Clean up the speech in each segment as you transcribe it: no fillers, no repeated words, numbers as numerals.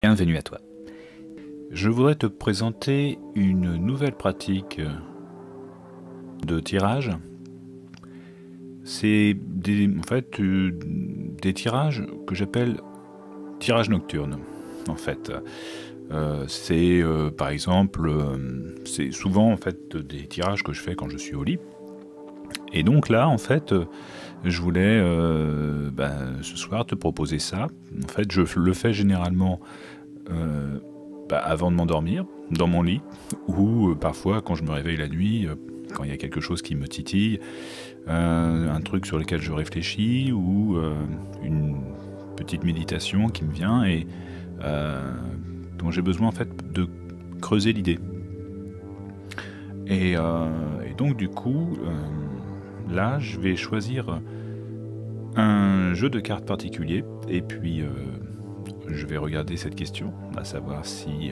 Bienvenue à toi. Je voudrais te présenter une nouvelle pratique de tirage. C'est des tirages que j'appelle tirage nocturne. En fait, par exemple, c'est souvent en fait des tirages que je fais quand je suis au lit. Et donc là, en fait, je voulais ce soir te proposer ça. En fait, je le fais généralement avant de m'endormir, dans mon lit, ou parfois quand je me réveille la nuit, quand il y a quelque chose qui me titille, un truc sur lequel je réfléchis, ou une petite méditation qui me vient et dont j'ai besoin en fait de creuser l'idée. Et donc du coup, là je vais choisir un jeu de cartes particulier, et puis je vais regarder cette question, à savoir si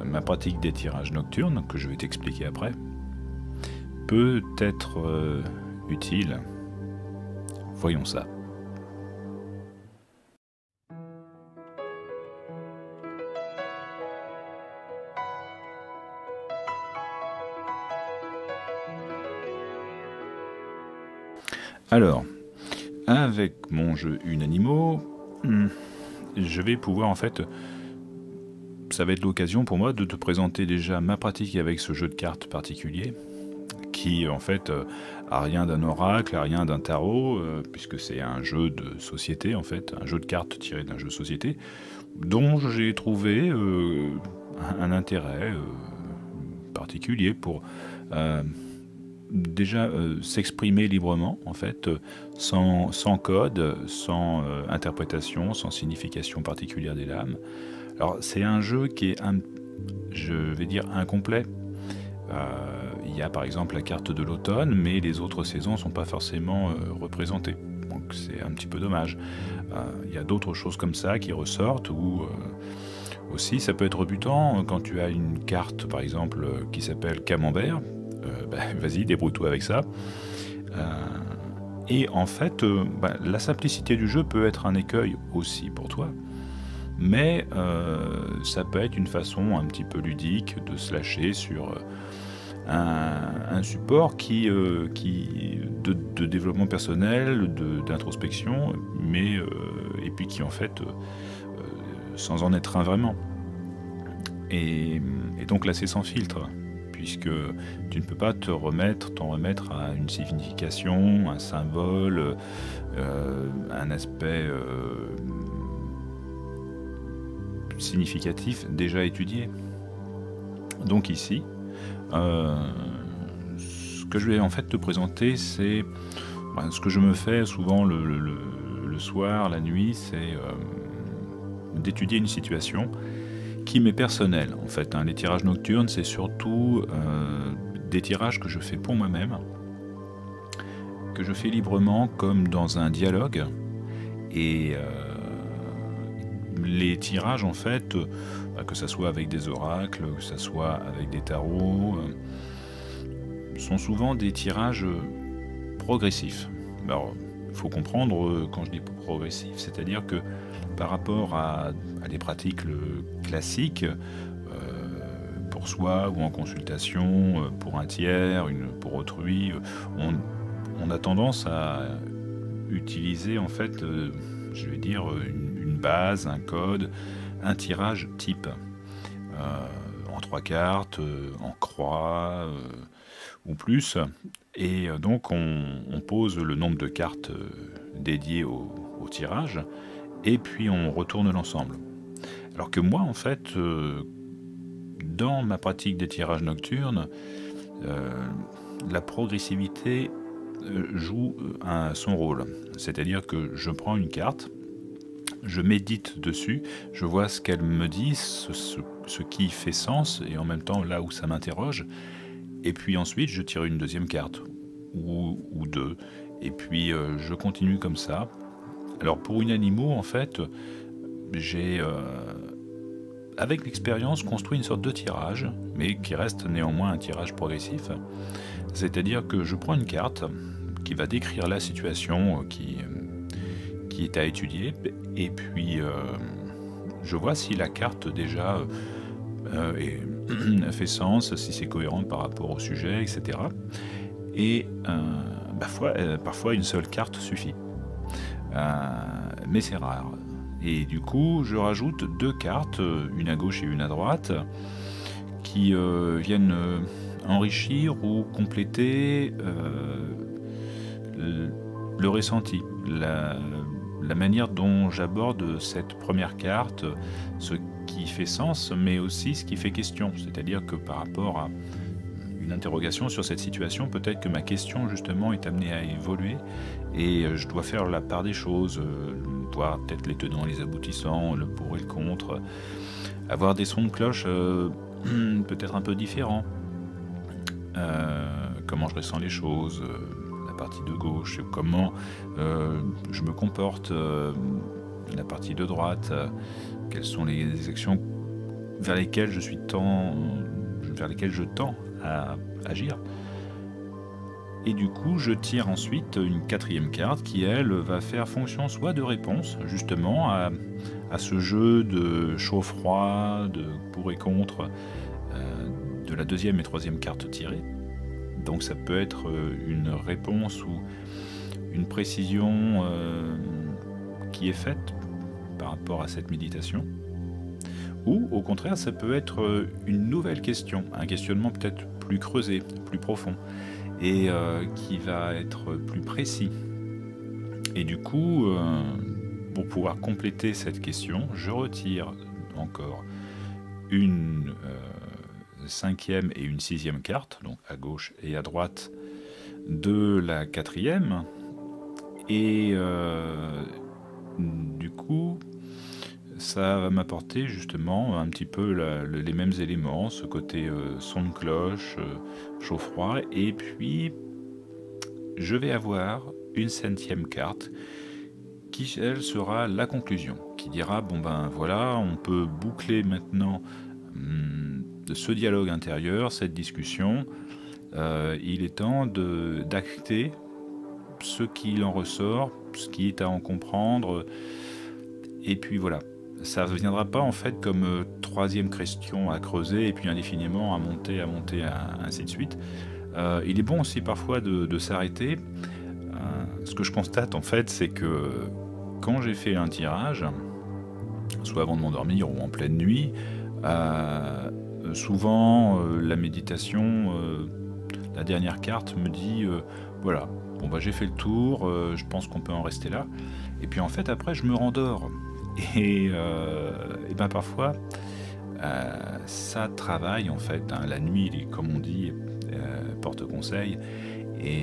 ma pratique des tirages nocturnes, que je vais t'expliquer après, peut être utile. Voyons ça. Alors, avec mon jeu Unanimo, je vais pouvoir en fait, ça va être l'occasion pour moi de te présenter déjà ma pratique avec ce jeu de cartes particulier, qui en fait a rien d'un oracle, a rien d'un tarot, puisque c'est un jeu de société en fait, un jeu de cartes tiré d'un jeu de société, dont j'ai trouvé un intérêt particulier pour déjà s'exprimer librement en fait, sans code, sans interprétation, sans signification particulière des lames. Alors c'est un jeu qui est, je vais dire, incomplet. Il y a par exemple la carte de l'automne, mais les autres saisons ne sont pas forcément représentées. Donc c'est un petit peu dommage. Il y a d'autres choses comme ça qui ressortent, ou aussi ça peut être rebutant quand tu as une carte par exemple qui s'appelle Camembert. Vas-y, débrouille-toi avec ça. Et en fait, la simplicité du jeu peut être un écueil aussi pour toi, mais ça peut être une façon un petit peu ludique de se lâcher sur un support de développement personnel, d'introspection, et puis qui en fait, sans en être un vraiment. Et donc là c'est sans filtre, puisque tu ne peux pas t'en remettre à une signification, un symbole, un aspect significatif déjà étudié. Donc ici, ce que je vais en fait te présenter, c'est ce que je me fais souvent le soir, la nuit, c'est d'étudier une situation qui m'est personnelle en fait. Les tirages nocturnes, c'est surtout des tirages que je fais pour moi-même, que je fais librement comme dans un dialogue, et les tirages en fait, que ça soit avec des oracles, que ça soit avec des tarots, sont souvent des tirages progressifs. Alors, il faut comprendre quand je dis progressif, c'est-à-dire que par rapport à des pratiques classiques, pour soi ou en consultation, pour un tiers, pour autrui, on a tendance à utiliser en fait, je vais dire, une base, un code, un tirage type, en 3 cartes, en croix, ou plus, et donc on pose le nombre de cartes dédiées au tirage, et puis on retourne l'ensemble. Alors que moi en fait, dans ma pratique des tirages nocturnes, la progressivité joue son rôle. C'est-à-dire que je prends une carte, je médite dessus, je vois ce qu'elle me dit, ce qui fait sens, et en même temps là où ça m'interroge, et puis ensuite je tire une deuxième carte, ou deux, et puis je continue comme ça. Alors pour Unanimo, en fait, j'ai, avec l'expérience, construit une sorte de tirage, mais qui reste néanmoins un tirage progressif. C'est-à-dire que je prends une carte qui va décrire la situation qui est à étudier, et puis je vois si la carte déjà fait sens, si c'est cohérent par rapport au sujet, etc. Et parfois une seule carte suffit. Mais c'est rare. Et du coup, je rajoute 2 cartes, une à gauche et une à droite, qui viennent enrichir ou compléter le ressenti, la manière dont j'aborde cette première carte, ce qui fait sens, mais aussi ce qui fait question. C'est-à-dire que par rapport à une interrogation sur cette situation, peut-être que ma question justement est amenée à évoluer et je dois faire la part des choses, voir peut-être les tenants, les aboutissants, le pour et le contre, avoir des sons de cloche peut-être un peu différents, comment je ressens les choses, la partie de gauche, comment je me comporte, la partie de droite, quelles sont les actions vers lesquelles je tends à agir. Et du coup, je tire ensuite une 4e carte qui, elle, va faire fonction soit de réponse, justement, à ce jeu de chaud-froid, de pour et contre, de la 2e et 3e carte tirée. Donc ça peut être une réponse ou une précision qui est faite par rapport à cette méditation. Ou au contraire, ça peut être une nouvelle question, un questionnement peut-être plus creusé, plus profond, et qui va être plus précis. Et du coup, pour pouvoir compléter cette question, je retire encore une 5e et une 6e carte, donc à gauche et à droite de la 4e, et du coup ça va m'apporter justement un petit peu les mêmes éléments, ce côté son de cloche, chaud-froid, et puis je vais avoir une 5e carte qui, elle, sera la conclusion, qui dira, bon ben voilà, on peut boucler maintenant ce dialogue intérieur, cette discussion, il est temps d'acter ce qu'il en ressort, ce qui est à en comprendre, et puis voilà. Ça ne viendra pas en fait comme 3e question à creuser et puis indéfiniment à monter, ainsi de suite. Il est bon aussi parfois de s'arrêter. Ce que je constate en fait, c'est que quand j'ai fait un tirage, soit avant de m'endormir ou en pleine nuit, souvent la méditation, la dernière carte me dit voilà, bon bah j'ai fait le tour, je pense qu'on peut en rester là. Et puis en fait après je me rendors. Et ben parfois ça travaille en fait, hein. La nuit, comme on dit, porte conseil, et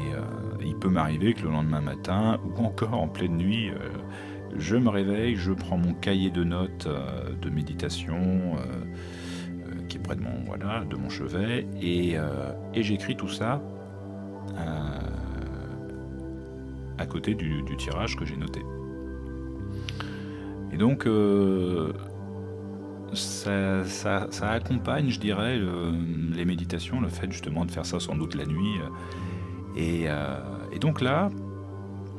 il peut m'arriver que le lendemain matin ou encore en pleine nuit, je me réveille, je prends mon cahier de notes de méditation qui est près de mon chevet, et j'écris tout ça à côté du tirage que j'ai noté. Et donc ça accompagne, je dirais, les méditations, le fait justement de faire ça sans doute la nuit. Et donc là,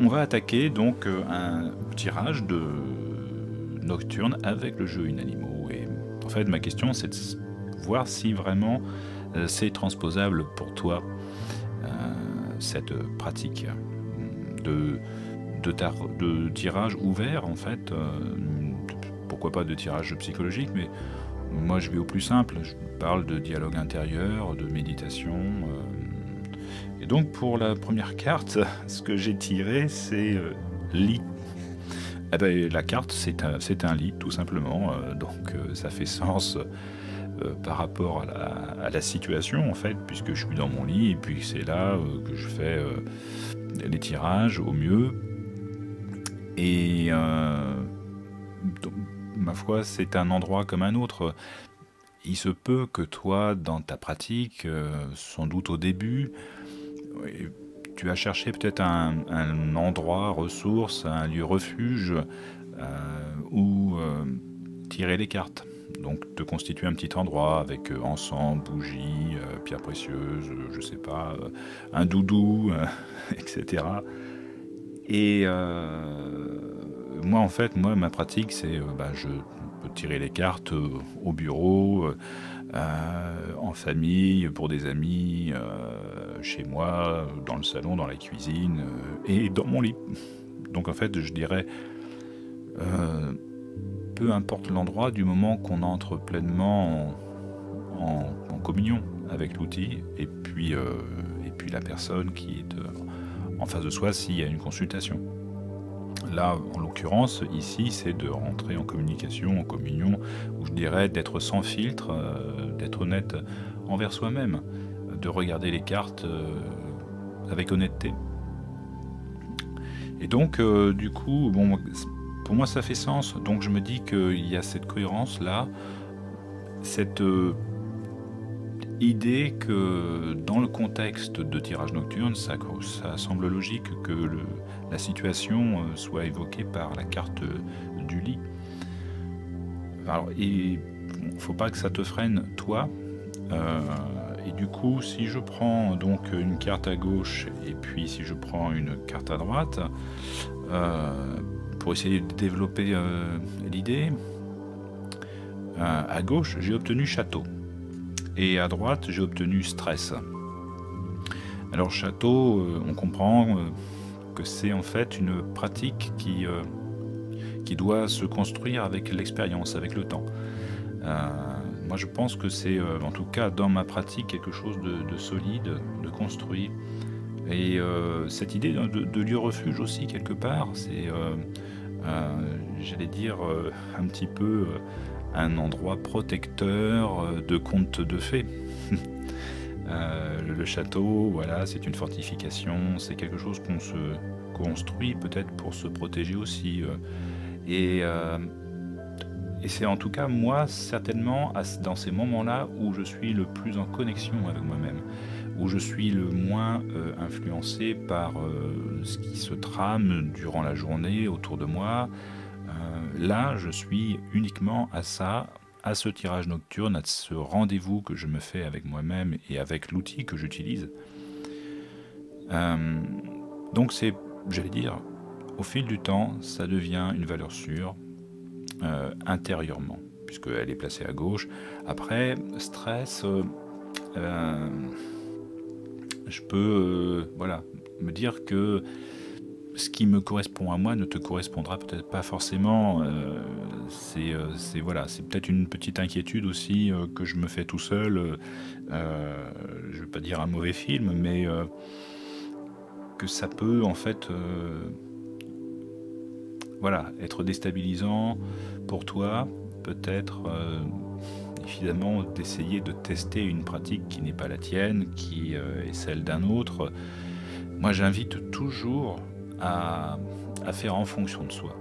on va attaquer donc un tirage de nocturne avec le jeu Inanimo. Et en fait, ma question, c'est de voir si vraiment c'est transposable pour toi, cette pratique de tirage ouvert, en fait, pourquoi pas de tirage psychologique, mais moi je vais au plus simple, je parle de dialogue intérieur, de méditation. Et donc pour la première carte, ce que j'ai tiré, c'est lit. Eh ben, la carte, c'est un lit, tout simplement, donc ça fait sens par rapport à la situation, en fait, puisque je suis dans mon lit, et puis c'est là que je fais les tirages au mieux. Et donc, ma foi, c'est un endroit comme un autre. Il se peut que toi, dans ta pratique, sans doute au début, tu as cherché peut-être un endroit, ressource, un lieu refuge où tirer les cartes. Donc te constituer un petit endroit avec encens, bougies, pierres précieuses, je sais pas, un doudou, etc. Et moi, en fait, ma pratique, c'est peux tirer les cartes au bureau, en famille, pour des amis, chez moi, dans le salon, dans la cuisine et dans mon lit. Donc en fait, je dirais, peu importe l'endroit, du moment qu'on entre pleinement en communion avec l'outil et puis la personne qui est en face de soi s'il y a une consultation. Là, en l'occurrence, ici, c'est de rentrer en communication, en communion, ou je dirais d'être sans filtre, d'être honnête envers soi-même, de regarder les cartes avec honnêteté. Et donc, du coup, bon, pour moi, ça fait sens. Donc, je me dis qu'il y a cette cohérence-là, cette idée que dans le contexte de tirage nocturne, ça semble logique que la situation soit évoquée par la carte du lit. Alors, il ne faut pas que ça te freine, toi. Et du coup, si je prends donc une carte à gauche et puis si je prends une carte à droite, pour essayer de développer l'idée, à gauche, j'ai obtenu château. Et à droite, j'ai obtenu stress. Alors château, on comprend que c'est en fait une pratique qui doit se construire avec l'expérience, avec le temps. Moi je pense que c'est, en tout cas dans ma pratique, quelque chose de solide, de construit. Et cette idée de lieu refuge aussi, quelque part, c'est, j'allais dire, un petit peu... un endroit protecteur de contes de fées. Le château, voilà, c'est une fortification, c'est quelque chose qu'on se construit peut-être pour se protéger aussi. Et c'est en tout cas moi, certainement, dans ces moments-là où je suis le plus en connexion avec moi-même, où je suis le moins influencé par ce qui se trame durant la journée autour de moi. Là, je suis uniquement à ça, à ce tirage nocturne, à ce rendez-vous que je me fais avec moi-même et avec l'outil que j'utilise. Donc c'est, j'allais dire, au fil du temps, ça devient une valeur sûre, intérieurement, puisqu'elle est placée à gauche. Après, stress, je peux voilà, me dire que ce qui me correspond à moi ne te correspondra peut-être pas forcément. Voilà, c'est peut-être une petite inquiétude aussi que je me fais tout seul. Je ne veux pas dire un mauvais film, mais que ça peut en fait voilà, être déstabilisant pour toi, peut-être évidemment d'essayer de tester une pratique qui n'est pas la tienne, qui est celle d'un autre. Moi j'invite toujours à faire en fonction de soi.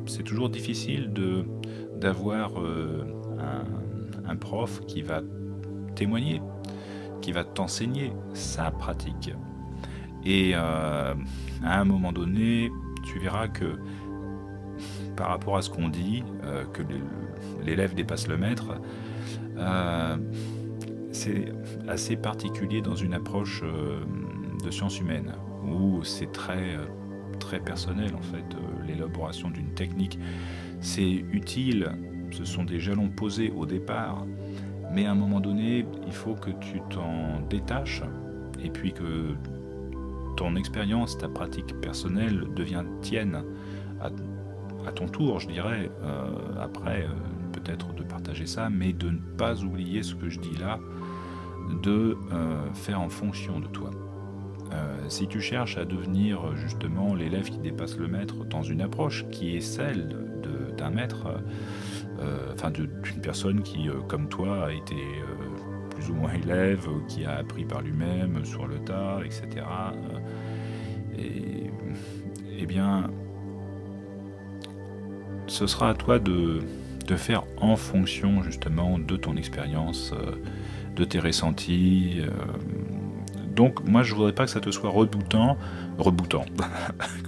C'est toujours difficile d'avoir un prof qui va témoigner, qui va t'enseigner sa pratique. Et à un moment donné, tu verras que par rapport à ce qu'on dit, que l'élève dépasse le maître, c'est assez particulier dans une approche de sciences humaines, où c'est très personnel en fait, l'élaboration d'une technique. C'est utile, ce sont des jalons posés au départ, mais à un moment donné, il faut que tu t'en détaches, et puis que ton expérience, ta pratique personnelle devienne tienne, à ton tour, je dirais, après, peut-être de partager ça, mais de ne pas oublier ce que je dis là, de faire en fonction de toi. Si tu cherches à devenir justement l'élève qui dépasse le maître dans une approche qui est celle d'un maître, enfin d'une personne qui, comme toi, a été plus ou moins élève, qui a appris par lui-même, sur le tas, etc. Eh bien, ce sera à toi de faire en fonction justement de ton expérience, de tes ressentis. Donc moi je voudrais pas que ça te soit rebootant,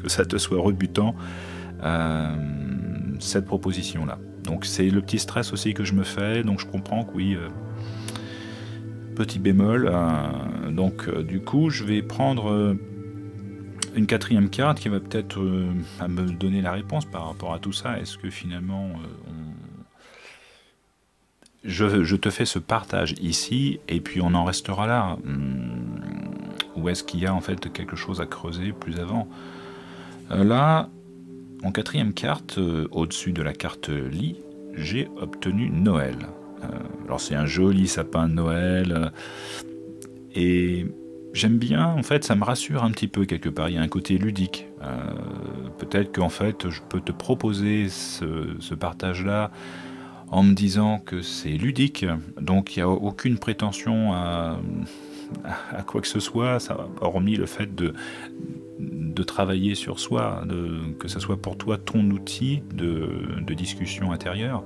que ça te soit rebutant cette proposition là. Donc c'est le petit stress aussi que je me fais, donc je comprends que oui, petit bémol, donc du coup je vais prendre une quatrième carte qui va peut-être à me donner la réponse par rapport à tout ça. Est-ce que finalement, je te fais ce partage ici et puis on en restera là, ou est-ce qu'il y a en fait quelque chose à creuser plus avant? Là, en quatrième carte, au-dessus de la carte lit, j'ai obtenu Noël. Alors c'est un joli sapin de Noël, et j'aime bien, en fait, ça me rassure un petit peu quelque part, il y a un côté ludique. Peut-être qu'en fait, je peux te proposer ce partage-là en me disant que c'est ludique, donc il n'y a aucune prétention à quoi que ce soit, ça, hormis le fait de travailler sur soi, que ce soit pour toi ton outil de discussion intérieure,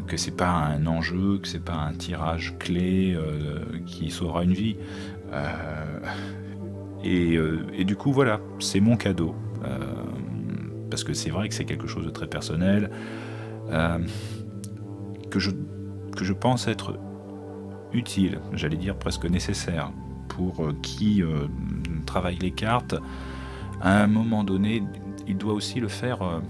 que c'est pas un enjeu, que c'est pas un tirage clé qui sauvera une vie. Et du coup, voilà, c'est mon cadeau. Parce que c'est vrai que c'est quelque chose de très personnel, que je pense être utile, j'allais dire presque nécessaire, pour qui travaille les cartes. À un moment donné, il doit aussi le faire,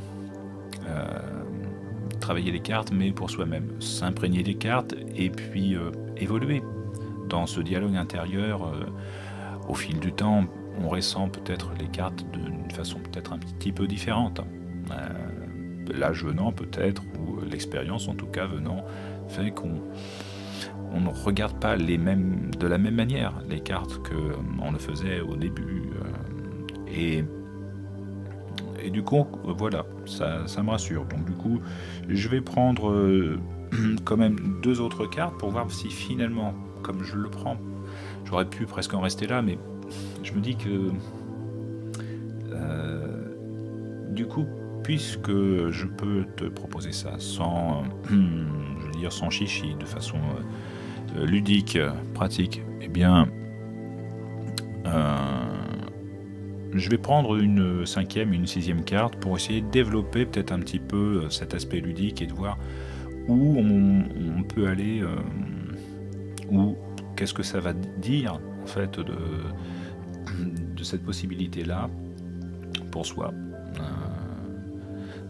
travailler les cartes, mais pour soi-même, s'imprégner des cartes et puis évoluer dans ce dialogue intérieur. Au fil du temps, on ressent peut-être les cartes d'une façon peut-être un petit peu différente. L'âge venant peut-être, ou l'expérience en tout cas venant, fait qu'on ne regarde pas de la même manière les cartes qu'on le faisait au début. Et du coup, voilà, ça me rassure. Donc du coup, je vais prendre quand même 2 autres cartes pour voir si finalement, comme je le prends, j'aurais pu presque en rester là, mais je me dis que du coup, puisque je peux te proposer ça sans, je veux dire, sans chichi, de façon ludique, pratique, eh bien, je vais prendre une 5e et une 6e carte pour essayer de développer peut-être un petit peu cet aspect ludique et de voir où on peut aller, ou qu'est-ce que ça va dire en fait de cette possibilité-là pour soi.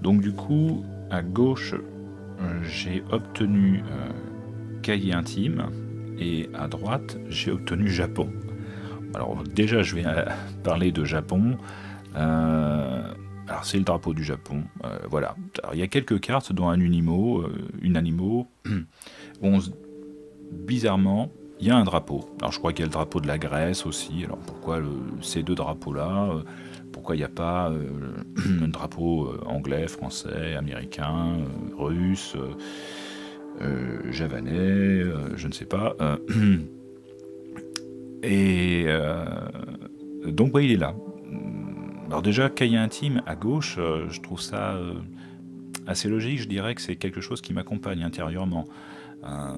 Donc du coup, à gauche, j'ai obtenu cahier intime, et à droite, j'ai obtenu Japon. Alors déjà, je vais parler de Japon. Alors c'est le drapeau du Japon. Voilà. Alors, il y a quelques cartes, dont un Unimo, où bizarrement, il y a un drapeau. Alors je crois qu'il y a le drapeau de la Grèce aussi. Alors pourquoi ces 2 drapeaux-là pourquoi il n'y a pas un drapeau anglais, français, américain, russe, javanais, je ne sais pas. Et donc il est là. Alors déjà, cahier intime à gauche, je trouve ça assez logique. Je dirais que c'est quelque chose qui m'accompagne intérieurement.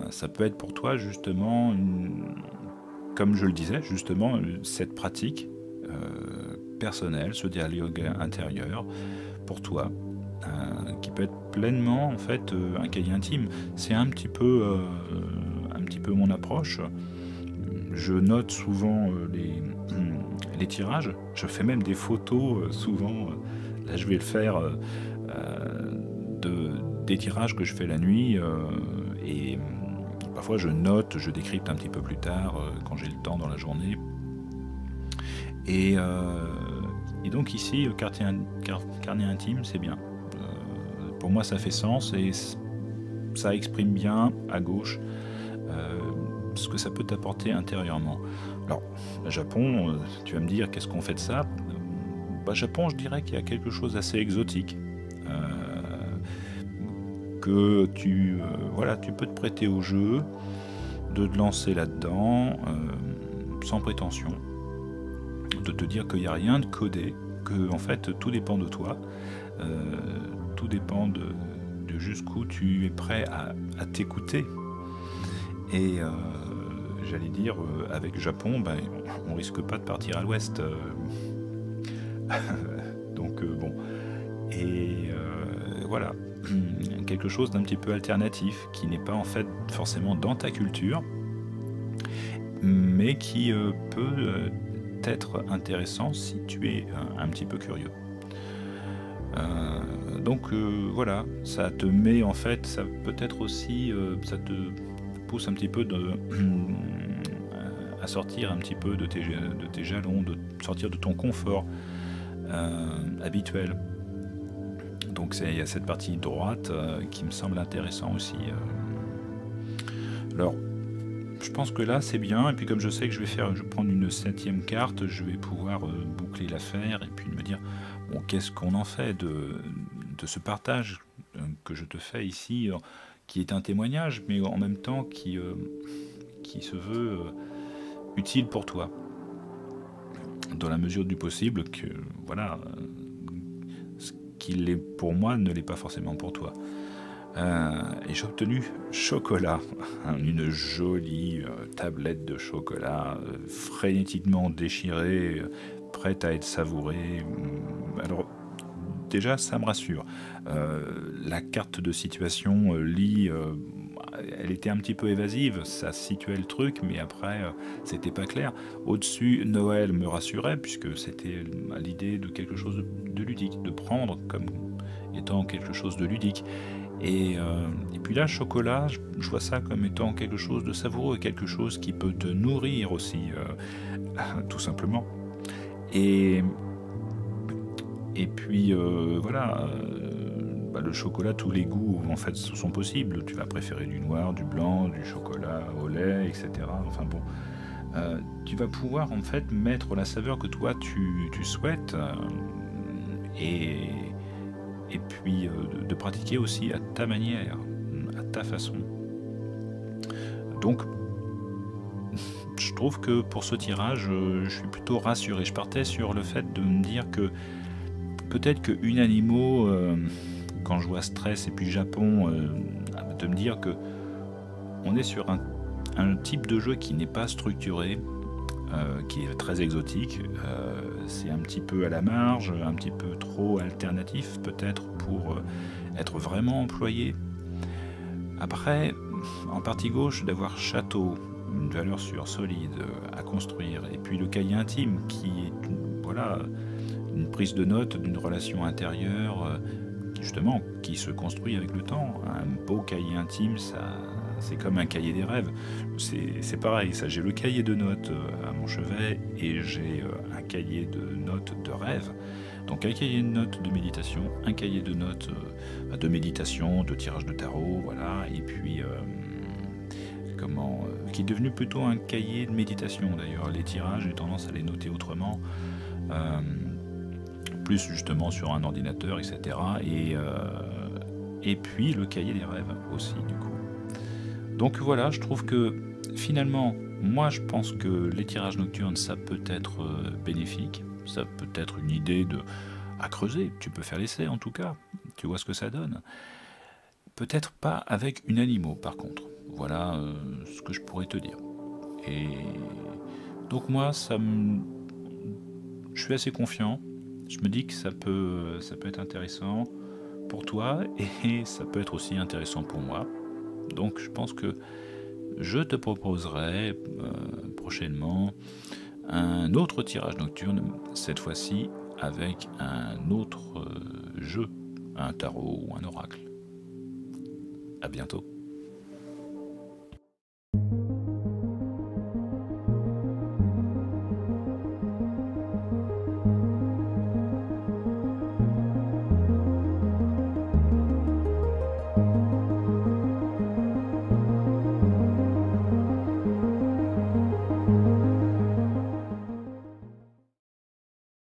Ça peut être pour toi justement, comme je le disais, justement, cette pratique personnelle, ce dialogue intérieur pour toi, qui peut être pleinement en fait un cahier intime. C'est un petit peu mon approche. Je note souvent les tirages. Je fais même des photos souvent. Là, je vais le faire des tirages que je fais la nuit, et parfois je note, je décrypte un petit peu plus tard quand j'ai le temps dans la journée. Et donc ici, carnet intime, c'est bien. Pour moi, ça fait sens et ça exprime bien à gauche ce que ça peut t'apporter intérieurement. Alors, Japon, tu vas me dire, qu'est-ce qu'on fait de ça? Japon, je dirais qu'il y a quelque chose d'assez exotique. Que tu peux te prêter au jeu, de te lancer là-dedans, sans prétention, de te dire qu'il n'y a rien de codé, que en fait tout dépend de toi, tout dépend de jusqu'où tu es prêt à t'écouter. Et j'allais dire, avec Japon, on risque pas de partir à l'ouest. Donc bon. Et voilà. Quelque chose d'un petit peu alternatif, qui n'est pas en fait forcément dans ta culture, mais qui peut être intéressant si tu es un petit peu curieux. Donc voilà, ça te met en fait, ça peut-être aussi, ça te pousse un petit peu à sortir un petit peu de tes jalons, de sortir de ton confort habituel. Donc il y a cette partie droite qui me semble intéressant aussi. Alors, je pense que là c'est bien, et puis comme je sais que je vais prendre une 7e carte, je vais pouvoir boucler l'affaire et puis me dire, bon, qu'est-ce qu'on en fait de ce partage que je te fais ici, qui est un témoignage, mais en même temps qui se veut utile pour toi, dans la mesure du possible, que voilà, ce qu'il est pour moi ne l'est pas forcément pour toi. Et j'ai obtenu chocolat, une jolie tablette de chocolat frénétiquement déchirée, prête à être savourée. Alors déjà ça me rassure. La carte de situation lit, elle était un petit peu évasive, ça situait le truc, mais après c'était pas clair. Au-dessus, Noël me rassurait puisque c'était l'idée de quelque chose de ludique, de prendre comme étant quelque chose de ludique. Et puis là, chocolat, je vois ça comme étant quelque chose de savoureux, quelque chose qui peut te nourrir aussi, tout simplement. Et puis voilà, le chocolat, tous les goûts en fait sont possibles. Tu vas préférer du noir, du blanc, du chocolat au lait, etc. Enfin bon, tu vas pouvoir en fait mettre la saveur que toi tu souhaites, et puis de pratiquer aussi à ta manière, à ta façon. Donc, je trouve que pour ce tirage, je suis plutôt rassuré. Je partais sur le fait de me dire que peut-être que Unanimo, quand je vois Stress et puis Japon, de me dire que on est sur un type de jeu qui n'est pas structuré, qui est très exotique, c'est un petit peu à la marge, un petit peu trop alternatif peut-être pour être vraiment employé. Après, en partie gauche, d'avoir château, une valeur sûre, solide, à construire, et puis le cahier intime qui est voilà, une prise de notes d'une relation intérieure, justement, qui se construit avec le temps. Un beau cahier intime, ça... c'est comme un cahier des rêves. C'est pareil, ça. J'ai le cahier de notes à mon chevet et j'ai un cahier de notes de rêve. Donc un cahier de notes de méditation, un cahier de notes de méditation, de tirage de tarot, voilà. Et puis qui est devenu plutôt un cahier de méditation d'ailleurs. Les tirages, j'ai tendance à les noter autrement. Plus justement sur un ordinateur, etc. Et puis le cahier des rêves aussi, du coup. Donc voilà, je trouve que finalement, moi je pense que les tirages nocturnes, ça peut être bénéfique, ça peut être une idée à creuser, tu peux faire l'essai en tout cas, tu vois ce que ça donne. Peut-être pas avec Unanimo par contre, voilà ce que je pourrais te dire. Et donc moi, je suis assez confiant, je me dis que ça peut être intéressant pour toi et ça peut être aussi intéressant pour moi. Donc je pense que je te proposerai prochainement un autre tirage nocturne, cette fois-ci avec un autre jeu, un tarot ou un oracle. À bientôt.